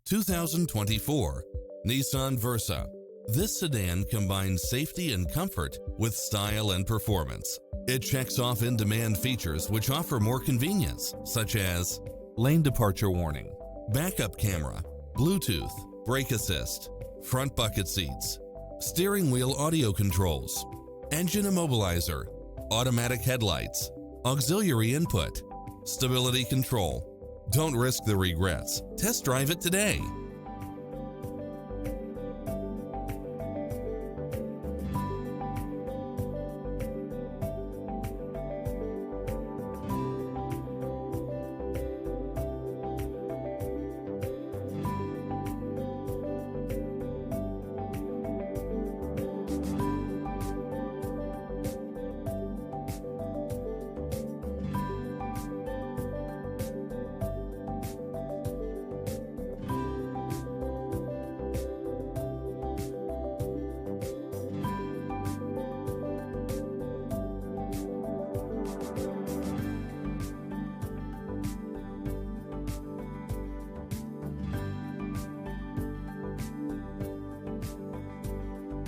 2024 Nissan Versa. This sedan combines safety and comfort with style and performance. It checks off in-demand features which offer more convenience, such as lane departure warning, backup camera, Bluetooth, brake assist, front bucket seats, steering wheel audio controls, engine immobilizer, automatic headlights, auxiliary input, stability control. Don't risk the regrets. Test drive it today.